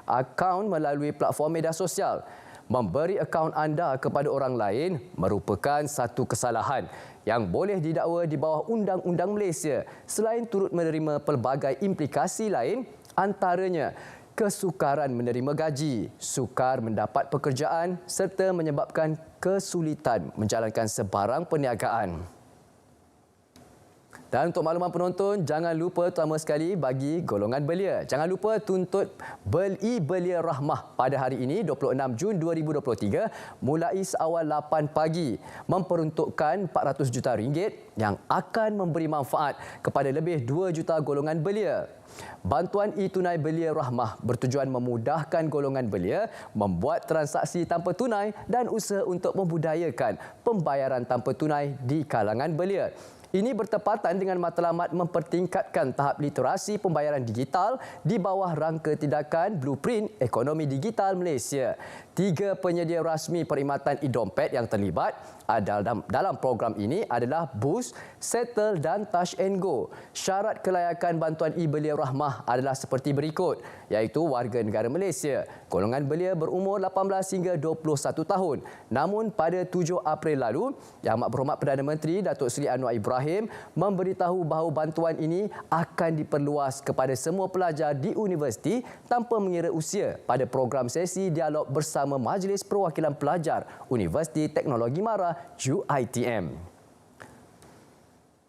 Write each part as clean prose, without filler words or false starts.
akaun melalui platform media sosial. Memberi akaun anda kepada orang lain merupakan satu kesalahan yang boleh didakwa di bawah Undang-Undang Malaysia selain turut menerima pelbagai implikasi lain, antaranya kesukaran menerima gaji, sukar mendapat pekerjaan serta menyebabkan kesulitan menjalankan sebarang perniagaan. Dan untuk makluman penonton, jangan lupa terutama sekali bagi golongan belia. Jangan lupa tuntut Belia Rahmah pada hari ini 26 Jun 2023 mulai seawal 8 pagi memperuntukkan 400 juta ringgit yang akan memberi manfaat kepada lebih 2 juta golongan belia. Bantuan e-tunai Belia Rahmah bertujuan memudahkan golongan belia membuat transaksi tanpa tunai dan usaha untuk membudayakan pembayaran tanpa tunai di kalangan belia. Ini bertepatan dengan matlamat mempertingkatkan tahap literasi pembayaran digital di bawah rangka tindakan Blueprint Ekonomi Digital Malaysia. 3 penyedia rasmi perkhidmatan e-dompet yang terlibat dalam program ini adalah Boost, Settle dan Touch and Go. Syarat kelayakan bantuan e-Belia Rahmah adalah seperti berikut, iaitu warga negara Malaysia. Golongan belia berumur 18 hingga 21 tahun. Namun pada 7 April lalu, Yang Amat Berhormat Perdana Menteri Datuk Seri Anwar Ibrahim memberitahu bahawa bantuan ini akan diperluas kepada semua pelajar di universiti tanpa mengira usia pada program sesi dialog bersama Majlis Perwakilan Pelajar Universiti Teknologi Mara UiTM.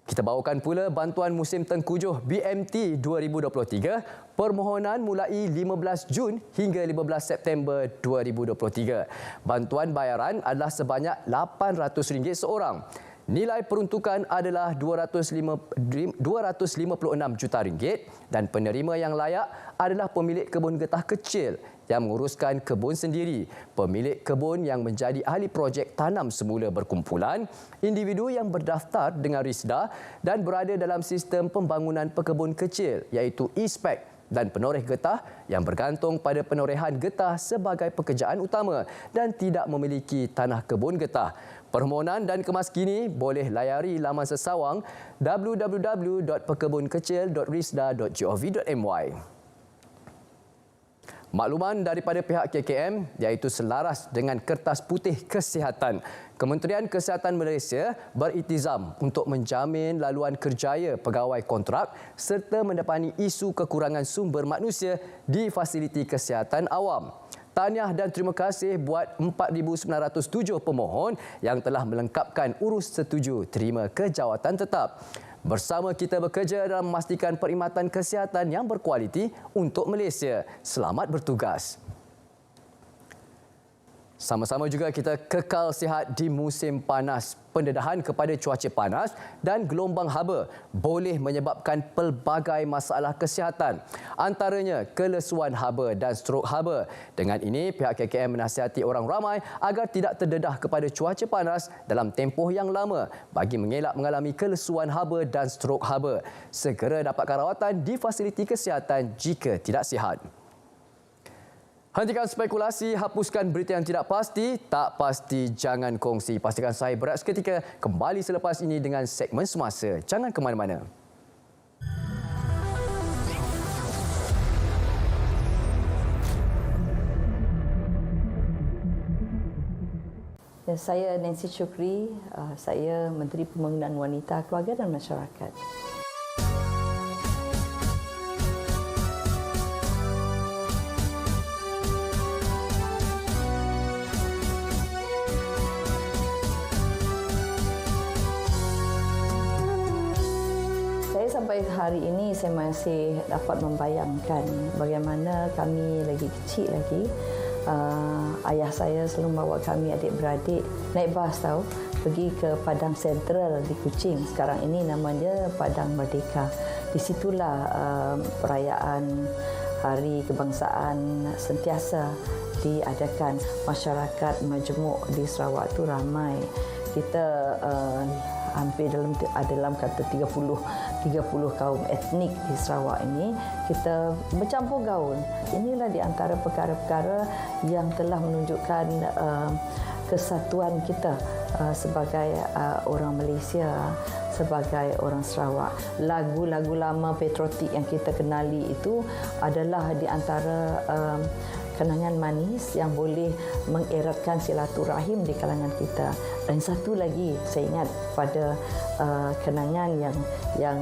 Kita bawakan pula bantuan musim tengkujuh BMT 2023, permohonan mulai 15 Jun hingga 15 September 2023. Bantuan bayaran adalah sebanyak RM800 seorang. Nilai peruntukan adalah RM256 juta dan penerima yang layak adalah pemilik kebun getah kecil yang menguruskan kebun sendiri, pemilik kebun yang menjadi ahli projek tanam semula berkumpulan, individu yang berdaftar dengan RISDA dan berada dalam sistem pembangunan pekebun kecil iaitu e-spec, dan penoreh getah yang bergantung pada penorehan getah sebagai pekerjaan utama dan tidak memiliki tanah kebun getah. Permohonan dan kemas kini boleh layari laman sesawang www.pekebunkecil.risda.gov.my. Makluman daripada pihak KKM iaitu selaras dengan Kertas Putih Kesihatan. Kementerian Kesihatan Malaysia beriltizam untuk menjamin laluan kerjaya pegawai kontrak serta mendepani isu kekurangan sumber manusia di fasiliti kesihatan awam. Tahniah dan terima kasih buat 4,907 pemohon yang telah melengkapkan urus setuju terima ke jawatan tetap. Bersama kita bekerja dalam memastikan perkhidmatan kesihatan yang berkualiti untuk Malaysia. Selamat bertugas. Sama-sama juga kita kekal sihat di musim panas. Pendedahan kepada cuaca panas dan gelombang haba boleh menyebabkan pelbagai masalah kesihatan. Antaranya kelesuan haba dan strok haba. Dengan ini, pihak KKM menasihati orang ramai agar tidak terdedah kepada cuaca panas dalam tempoh yang lama bagi mengelak mengalami kelesuan haba dan strok haba. Segera dapatkan rawatan di fasiliti kesihatan jika tidak sihat. Hentikan spekulasi, hapuskan berita yang tidak pasti. Tak pasti, jangan kongsi. Pastikan saya berat seketika kembali selepas ini dengan segmen semasa. Jangan ke mana-mana. Saya Nancy Chukri, saya Menteri Pembangunan Wanita, Keluarga dan Masyarakat. Sampai hari ini saya masih dapat membayangkan bagaimana kami lagi kecil lagi. Ayah saya selalu bawa kami adik-beradik naik bas pergi ke Padang Sentral di Kuching. Sekarang ini namanya Padang Merdeka. Di situlah perayaan Hari Kebangsaan sentiasa diadakan. Masyarakat majmuk di Sarawak itu ramai. Kita hampir dalam kata 30 kaum etnik di Sarawak ini, kita bercampur gaul. Inilah di antara perkara-perkara yang telah menunjukkan kesatuan kita sebagai orang Malaysia, sebagai orang Sarawak. Lagu-lagu lama patriotik yang kita kenali itu adalah di antara kenangan manis yang boleh mengeratkan silaturahim di kalangan kita. Dan satu lagi saya ingat pada kenangan yang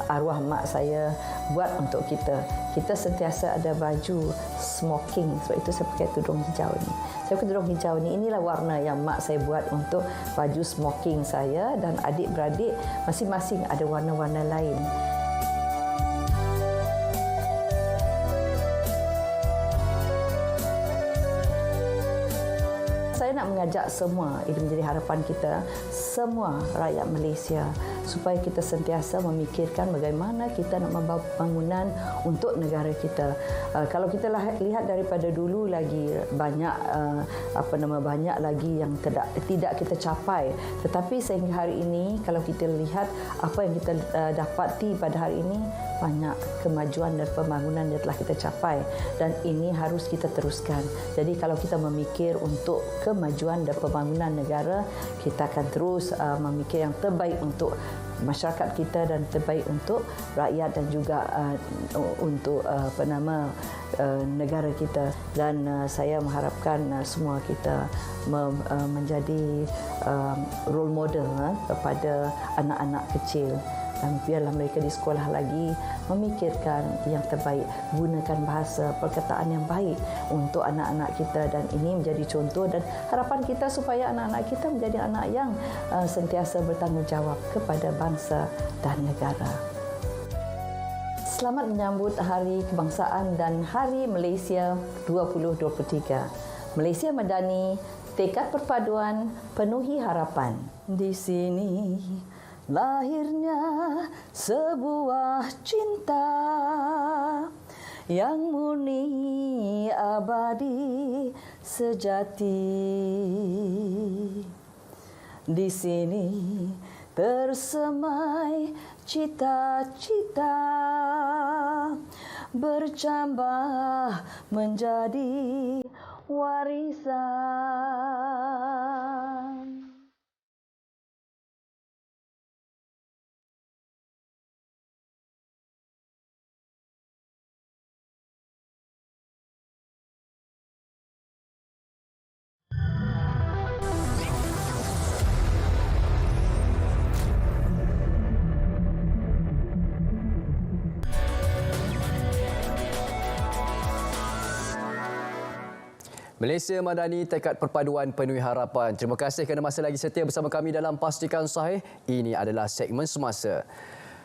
arwah mak saya buat untuk kita. Kita sentiasa ada baju smoking, sebab itu saya pakai tudung hijau ni. Saya pakai tudung hijau ni, inilah warna yang mak saya buat untuk baju smoking saya, dan adik-beradik masing-masing ada warna-warna lain. Saya nak mengajak semua, ini menjadi harapan kita, semua rakyat Malaysia, supaya kita sentiasa memikirkan bagaimana kita nak membawa pembangunan untuk negara kita. Kalau kita lihat daripada dulu lagi banyak banyak lagi yang tidak kita capai, tetapi sehingga hari ini kalau kita lihat apa yang kita dapati pada hari ini, banyak kemajuan dan pembangunan yang telah kita capai, dan ini harus kita teruskan. Jadi kalau kita memikir untuk kemajuan dan pembangunan negara, kita akan terus memikir yang terbaik untuk masyarakat kita dan terbaik untuk rakyat dan juga untuk negara kita. Dan saya mengharapkan semua kita menjadi role model kepada anak-anak kecil. Dan biarlah mereka di sekolah lagi memikirkan yang terbaik, gunakan bahasa perkataan yang baik untuk anak-anak kita, dan ini menjadi contoh dan harapan kita supaya anak-anak kita menjadi anak yang sentiasa bertanggungjawab kepada bangsa dan negara. Selamat menyambut Hari Kebangsaan dan Hari Malaysia 2023. Malaysia Madani, tekad perpaduan, penuhi harapan. Di sini lahirnya sebuah cinta yang murni, abadi, sejati. Di sini tersemai cita-cita bercambah menjadi warisan. Malaysia Madani, tekad perpaduan, penuhi harapan. Terima kasih kerana masih lagi setia bersama kami dalam Pastikan Sahih. Ini adalah segmen semasa.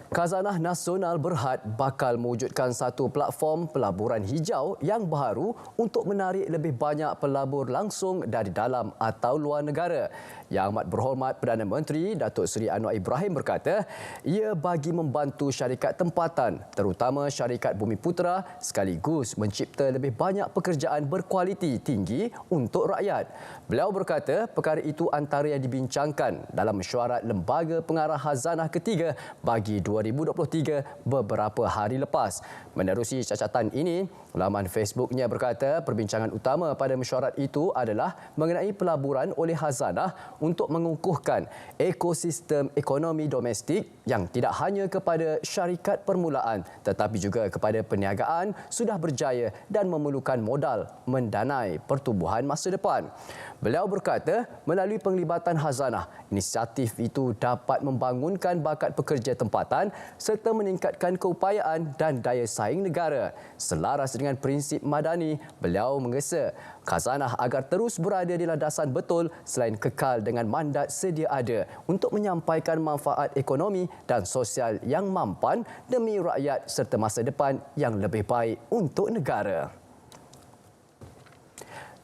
Khazanah Nasional Berhad bakal mewujudkan satu platform pelaburan hijau yang baharu untuk menarik lebih banyak pelabur langsung dari dalam atau luar negara. Yang Amat Berhormat Perdana Menteri Datuk Seri Anwar Ibrahim berkata, ia bagi membantu syarikat tempatan, terutama syarikat Bumiputera, sekaligus mencipta lebih banyak pekerjaan berkualiti tinggi untuk rakyat. Beliau berkata, perkara itu antara yang dibincangkan dalam mesyuarat Lembaga Pengarah Khazanah ketiga bagi 2023 beberapa hari lepas. Menerusi cacatan ini, laman Facebooknya berkata perbincangan utama pada mesyuarat itu adalah mengenai pelaburan oleh Khazanah untuk mengukuhkan ekosistem ekonomi domestik yang tidak hanya kepada syarikat permulaan tetapi juga kepada perniagaan sudah berjaya dan memerlukan modal mendanai pertumbuhan masa depan. Beliau berkata, melalui penglibatan Khazanah, inisiatif itu dapat membangunkan bakat pekerja tempatan serta meningkatkan keupayaan dan daya saing negara. Selaras dengan prinsip madani, beliau menggesa Khazanah agar terus berada di landasan betul selain kekal dengan mandat sedia ada untuk menyampaikan manfaat ekonomi dan sosial yang mampan demi rakyat serta masa depan yang lebih baik untuk negara.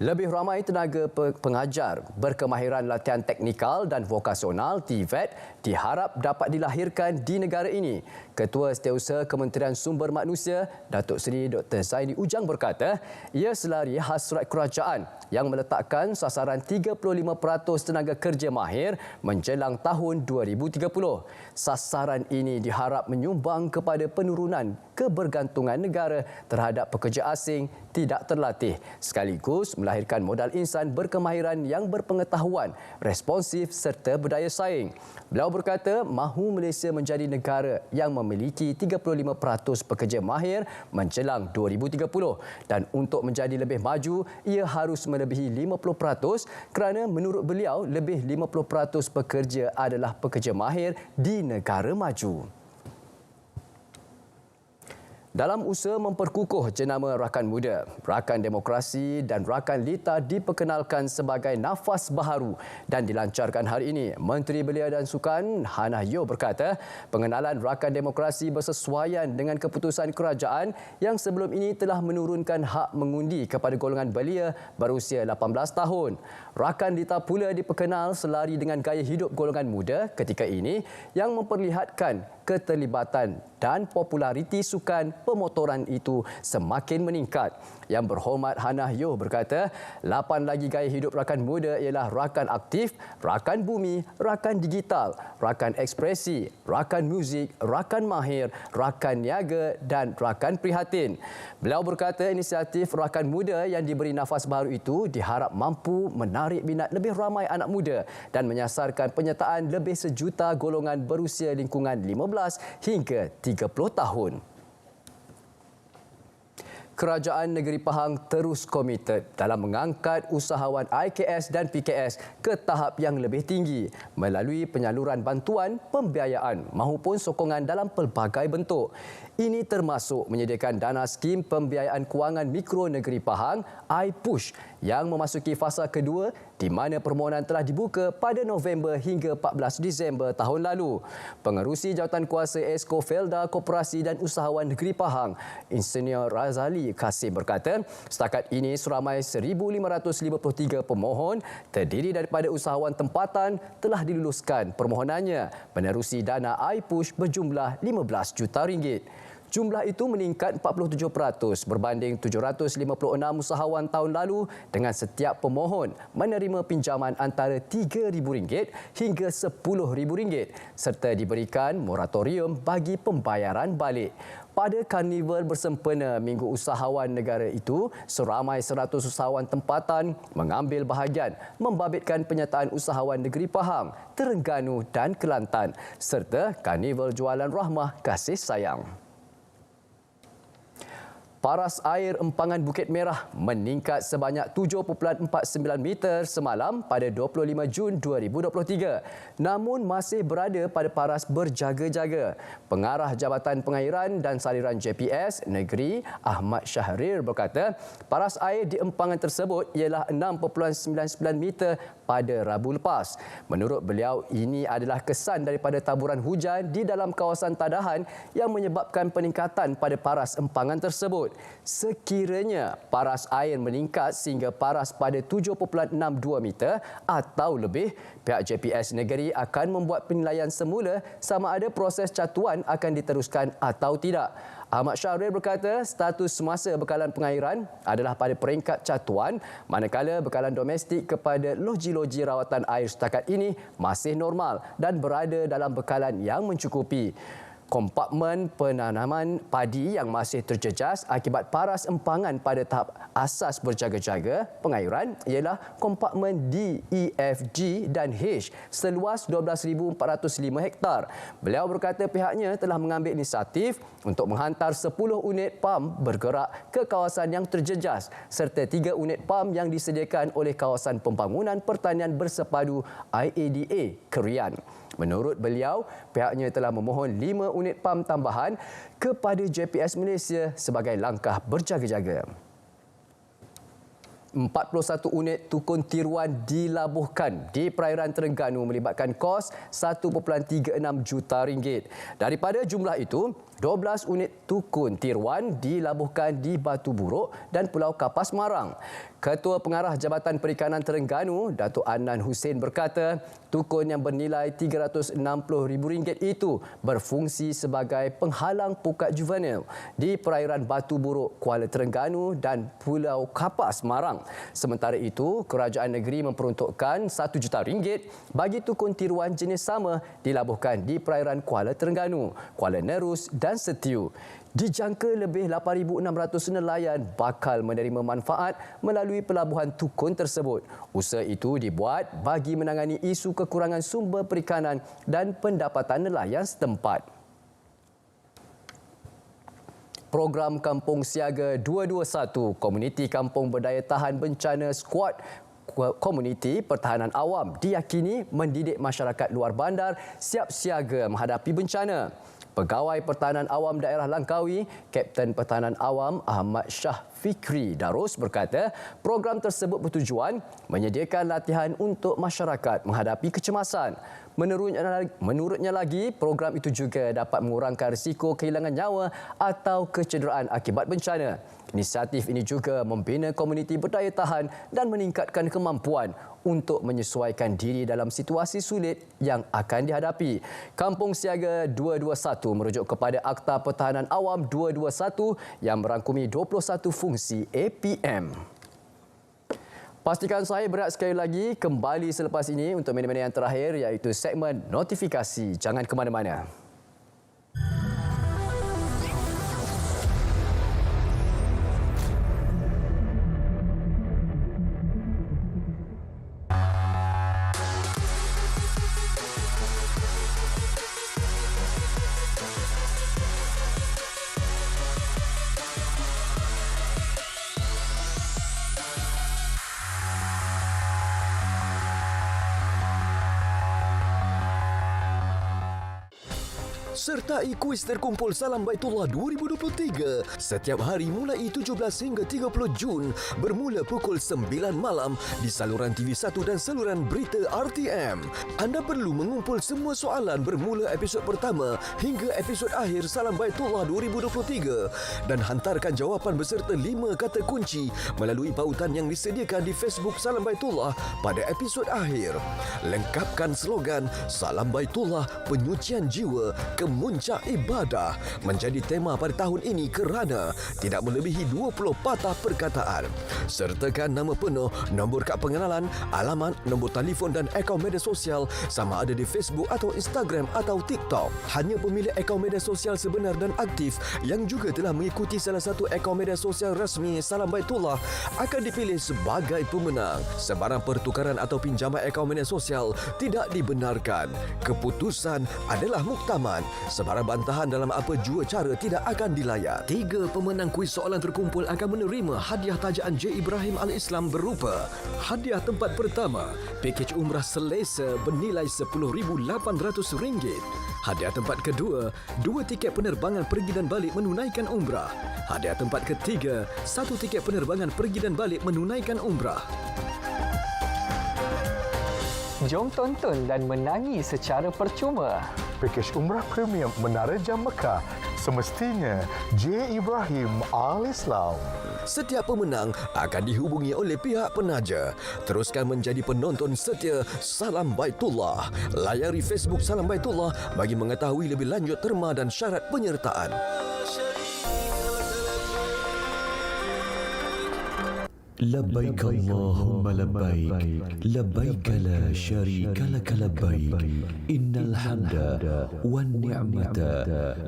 Lebih ramai tenaga pengajar berkemahiran latihan teknikal dan vokasional TVET diharap dapat dilahirkan di negara ini. Ketua Setiausaha Kementerian Sumber Manusia, Datuk Seri Dr. Zaini Ujang berkata, ia selari hasrat kerajaan yang meletakkan sasaran 35% tenaga kerja mahir menjelang tahun 2030. Sasaran ini diharap menyumbang kepada penurunan kebergantungan negara terhadap pekerja asing tidak terlatih sekaligus melahirkan melahirkan modal insan berkemahiran yang berpengetahuan, responsif serta berdaya saing. Beliau berkata mahu Malaysia menjadi negara yang memiliki 35% pekerja mahir menjelang 2030 dan untuk menjadi lebih maju, ia harus melebihi 50% kerana menurut beliau lebih 50% pekerja adalah pekerja mahir di negara maju. Dalam usaha memperkukuh jenama Rakan Muda, Rakan Demokrasi dan Rakan Lita diperkenalkan sebagai nafas baharu dan dilancarkan hari ini. Menteri Belia dan Sukan Hannah Yeoh berkata, pengenalan Rakan Demokrasi bersesuaian dengan keputusan kerajaan yang sebelum ini telah menurunkan hak mengundi kepada golongan belia berusia 18 tahun. Rakan Lita pula diperkenal selari dengan gaya hidup golongan muda ketika ini yang memperlihatkan keterlibatan dan populariti sukan pemotoran itu semakin meningkat. Yang berhormat Hannah Yeoh berkata, 8 lagi gaya hidup rakan muda ialah rakan aktif, rakan bumi, rakan digital, rakan ekspresi, rakan muzik, rakan mahir, rakan niaga dan rakan prihatin. Beliau berkata inisiatif rakan muda yang diberi nafas baru itu diharap mampu menarik minat lebih ramai anak muda dan menyasarkan penyertaan lebih sejuta golongan berusia lingkungan 15 hingga 30 tahun. Kerajaan Negeri Pahang terus komited dalam mengangkat usahawan IKS dan PKS ke tahap yang lebih tinggi melalui penyaluran bantuan, pembiayaan maupun sokongan dalam pelbagai bentuk. Ini termasuk menyediakan dana skim pembiayaan kewangan mikro Negeri Pahang iPush yang memasuki fasa kedua di mana permohonan telah dibuka pada November hingga 14 Disember tahun lalu. Pengerusi Jawatankuasa Esko Felda Koperasi dan Usahawan Negeri Pahang, Insinyur Razali Kasim berkata, setakat ini seramai 1,553 pemohon terdiri daripada usahawan tempatan telah diluluskan permohonannya menerusi dana iPush berjumlah 15 juta ringgit. Jumlah itu meningkat 47% berbanding 756 usahawan tahun lalu dengan setiap pemohon menerima pinjaman antara RM3,000 hingga RM10,000 serta diberikan moratorium bagi pembayaran balik. Pada karnival bersempena Minggu Usahawan Negara itu, seramai 100 usahawan tempatan mengambil bahagian membabitkan penyertaan usahawan Negeri Pahang, Terengganu dan Kelantan serta karnival jualan rahmah kasih sayang. Paras air empangan Bukit Merah meningkat sebanyak 7.49 meter semalam pada 25 Jun 2023. Namun masih berada pada paras berjaga-jaga. Pengarah Jabatan Pengairan dan Saliran JPS Negeri Ahmad Syahrir berkata, paras air di empangan tersebut ialah 6.99 meter pada Rabu lepas. Menurut beliau, ini adalah kesan daripada taburan hujan di dalam kawasan tadahan yang menyebabkan peningkatan pada paras empangan tersebut. Sekiranya paras air meningkat sehingga paras pada 7.62 meter atau lebih, pihak JPS Negeri akan membuat penilaian semula sama ada proses catuan akan diteruskan atau tidak. Ahmad Syahrir berkata status semasa bekalan pengairan adalah pada peringkat catuan, manakala bekalan domestik kepada loji-loji rawatan air setakat ini masih normal dan berada dalam bekalan yang mencukupi. Kompartmen penanaman padi yang masih terjejas akibat paras empangan pada tahap asas berjaga-jaga pengairan ialah kompartmen D, E, F, G dan H seluas 12,405 hektar. Beliau berkata pihaknya telah mengambil inisiatif untuk menghantar 10 unit pam bergerak ke kawasan yang terjejas serta 3 unit pam yang disediakan oleh Kawasan Pembangunan Pertanian Bersepadu IADA Kerian. Menurut beliau, pihaknya telah memohon 5 unit pam tambahan kepada JPS Malaysia sebagai langkah berjaga-jaga. 41 unit tukun tiruan dilabuhkan di perairan Terengganu melibatkan kos RM1.36 juta. Daripada jumlah itu, 12 unit tukun tiruan dilabuhkan di Batu Buruk dan Pulau Kapas Marang. Ketua Pengarah Jabatan Perikanan Terengganu, Datuk Adnan Hussein berkata, tukun yang bernilai RM360,000 itu berfungsi sebagai penghalang pukat juvenil di perairan Batu Buruk, Kuala Terengganu dan Pulau Kapas Marang. Sementara itu, kerajaan negeri memperuntukkan RM1 juta bagi tukun tiruan jenis sama dilabuhkan di perairan Kuala Terengganu, Kuala Nerus dan Setiu. Dijangka lebih 8,600 nelayan bakal menerima manfaat melalui pelabuhan Tukun tersebut. Usaha itu dibuat bagi menangani isu kekurangan sumber perikanan dan pendapatan nelayan setempat. Program Kampung Siaga 221 Komuniti Kampung Berdaya Tahan Bencana Skuad Komuniti Pertahanan Awam diyakini mendidik masyarakat luar bandar siap siaga menghadapi bencana. Pegawai Pertahanan Awam Daerah Langkawi, Kapten Pertahanan Awam Ahmad Shah Fikri Darus berkata, program tersebut bertujuan menyediakan latihan untuk masyarakat menghadapi kecemasan. Menurutnya lagi, program itu juga dapat mengurangkan risiko kehilangan nyawa atau kecederaan akibat bencana. Inisiatif ini juga membina komuniti berdaya tahan dan meningkatkan kemampuan untuk menyesuaikan diri dalam situasi sulit yang akan dihadapi. Kampung Siaga 221 merujuk kepada Akta Pertahanan Awam 221 yang merangkumi 21 fungsi APM. Pastikan saya berat sekali lagi kembali selepas ini untuk minit-minit yang terakhir iaitu segmen notifikasi. Jangan ke mana-mana. Sertai kuis terkumpul Salam Baitullah 2023 setiap hari mulai 17 hingga 30 Jun bermula pukul 9 malam di saluran TV1 dan saluran berita RTM. Anda perlu mengumpul semua soalan bermula episod pertama hingga episod akhir Salam Baitullah 2023 dan hantarkan jawapan beserta 5 kata kunci melalui pautan yang disediakan di Facebook Salam Baitullah pada episod akhir. Lengkapkan slogan Salam Baitullah Penyucian Jiwa ke Muncak Ibadah menjadi tema pada tahun ini kerana tidak melebihi 20 patah perkataan. Sertakan nama penuh, nombor kad pengenalan, alamat, nombor telefon dan akaun media sosial sama ada di Facebook atau Instagram atau TikTok. Hanya pemilik akaun media sosial sebenar dan aktif yang juga telah mengikuti salah satu akaun media sosial rasmi Salam Baitullah akan dipilih sebagai pemenang. Sebarang pertukaran atau pinjaman akaun media sosial tidak dibenarkan. Keputusan adalah muktamad. Sebarang bantahan dalam apa jua cara tidak akan dilayan. 3 pemenang kuis soalan terkumpul akan menerima hadiah tajaan J. Ibrahim Al-Islam berupa hadiah tempat pertama, pakej umrah selesa bernilai RM10,800. Hadiah tempat kedua, 2 tiket penerbangan pergi dan balik menunaikan umrah. Hadiah tempat ketiga, 1 tiket penerbangan pergi dan balik menunaikan umrah. Jom tonton dan menangi secara percuma. Pakej Umrah Premium Menara Jam Mekah semestinya J. Ibrahim Al-Islam. Setiap pemenang akan dihubungi oleh pihak penaja. Teruskan menjadi penonton setia Salam Baitullah. Layari Facebook Salam Baitullah bagi mengetahui lebih lanjut terma dan syarat penyertaan. لبيك اللهم لبيك لبيك لا شريك لك لبيك إن الحمد والنعمة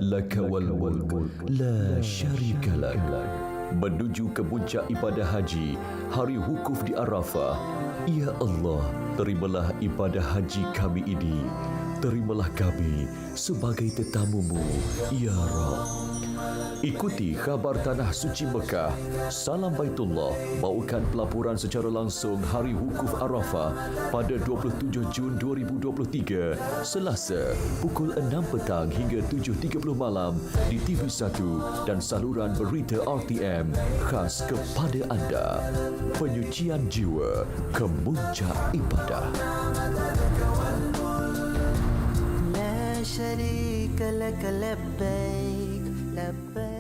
لك والملك لا شريك لك. Menuju ke puncak ibadah haji, hari wukuf di Arafah. Ya Allah, terimalah ibadah haji kami ini. Terimalah kami sebagai tetamu-Mu, Ya Rabb. Ikuti khabar Tanah Suci Mekah. Salam Baitullah bawakan pelaporan secara langsung Hari Wukuf Arafah pada 27 Jun 2023 Selasa pukul 6 petang hingga 7.30 malam di TV1 dan saluran berita RTM khas kepada anda. Penyucian jiwa ke muncak ibadah. لا شريك لك لبيك لبيك.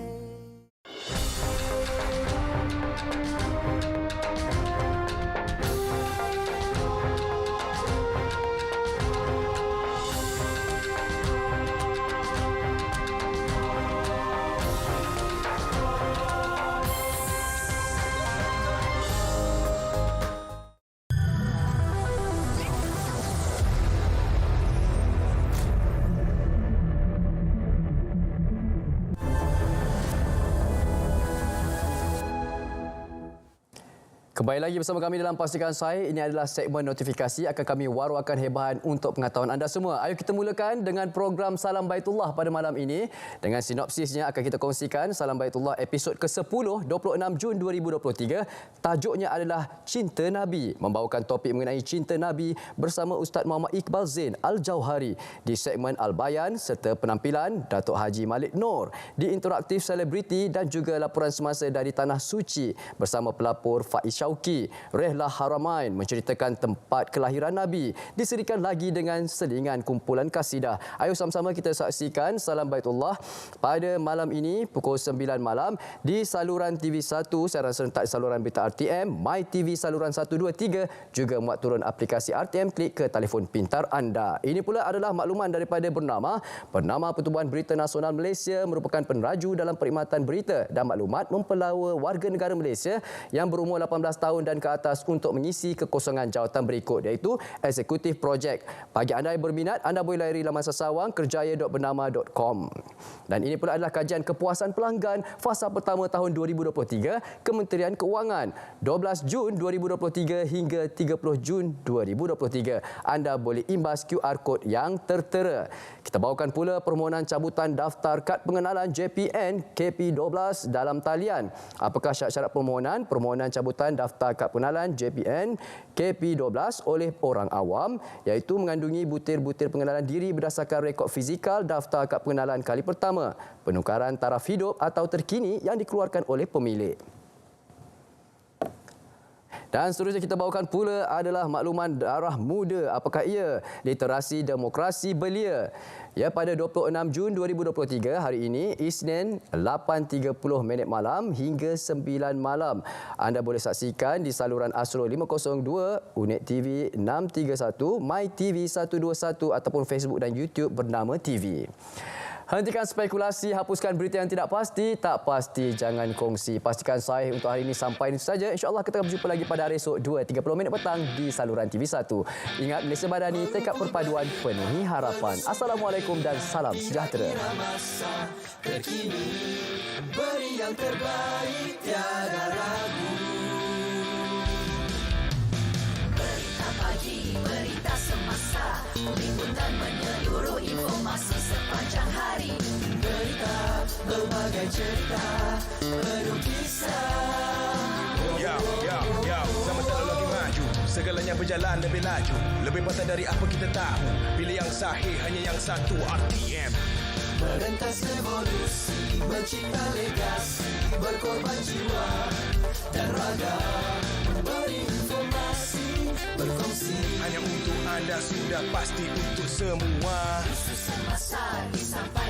Kembali lagi bersama kami dalam Pastikan Sahih. Ini adalah segmen notifikasi. Akan kami waruakan hebahan untuk pengetahuan anda semua. Ayo kita mulakan dengan program Salam Baitullah pada malam ini. Dengan sinopsisnya akan kita kongsikan Salam Baitullah episod ke-10, 26 Jun 2023. Tajuknya adalah Cinta Nabi. Membawakan topik mengenai cinta Nabi bersama Ustaz Muhammad Iqbal Zain Al-Jauhari di segmen Al-Bayan serta penampilan Datuk Haji Malik Noor di interaktif selebriti dan juga laporan semasa dari Tanah Suci bersama pelapor Faiz Syauki. Rehlah Haramain menceritakan tempat kelahiran Nabi. Diserikan lagi dengan selingan kumpulan kasidah. Ayo sama-sama kita saksikan Salam Baitullah pada malam ini pukul 9 malam di saluran TV1, siaran serentak saluran berita RTM, My TV saluran 123, juga muat turun aplikasi RTM Klik ke telefon pintar anda. Ini pula adalah makluman daripada Bernama Pertubuhan Berita Nasional Malaysia merupakan peneraju dalam perkhidmatan berita dan maklumat mempelawa warga negara Malaysia yang berumur 18 tahun dan ke atas untuk mengisi kekosongan jawatan berikut, iaitu Eksekutif Projek. Bagi anda yang berminat, anda boleh layari laman sasawang kerjaya.bernama.com. Dan ini pula adalah kajian kepuasan pelanggan fasa pertama tahun 2023 Kementerian Keuangan 12 Jun 2023 hingga 30 Jun 2023. Anda boleh imbas QR Code yang tertera. Kita bawakan pula permohonan cabutan daftar kad pengenalan JPN KP12 dalam talian. Apakah syarat-syarat permohonan? Permohonan cabutan daftar kad pengenalan JPN KP12 oleh orang awam, iaitu mengandungi butir-butir pengenalan diri berdasarkan rekod fizikal daftar kad pengenalan kali pertama, penukaran taraf hidup atau terkini yang dikeluarkan oleh pemilik. Dan seterusnya kita bawakan pula adalah makluman Darah Muda. Apakah ia? Literasi Demokrasi Belia. Ya, pada 26 Jun 2023 hari ini, Isnin 8.30 malam hingga 9 malam. Anda boleh saksikan di saluran Astro 502, Unit TV 631, My TV 121 ataupun Facebook dan YouTube Bernama TV. Hentikan spekulasi, hapuskan berita yang tidak pasti. Tak pasti, jangan kongsi. Pastikan Sahih untuk hari ini sampai ini saja. InsyaAllah kita akan berjumpa lagi pada hari esok 2.30 petang di saluran TV1. Ingat, Malaysia Madani, tekad perpaduan penuhi harapan. Assalamualaikum dan salam sejahtera. Beri yang terbaik, tiada ragu. Berita pagi, berita semasa, menimbun dan menyeluruh informasi sepanjang hari. Berita, berbagai cerita, penuh kisah. Ya, zaman teknologi maju, segalanya berjalan lebih laju, lebih patah dari apa kita tahu. Pilih yang sahih, hanya yang satu, RTM. Merentas revolusi, mencipta legasi, berkorban jiwa dan raga, memberi informasi, berkongsi. Hanya untuk anda, sudah pasti untuk semua. Isu semasa disampaikan.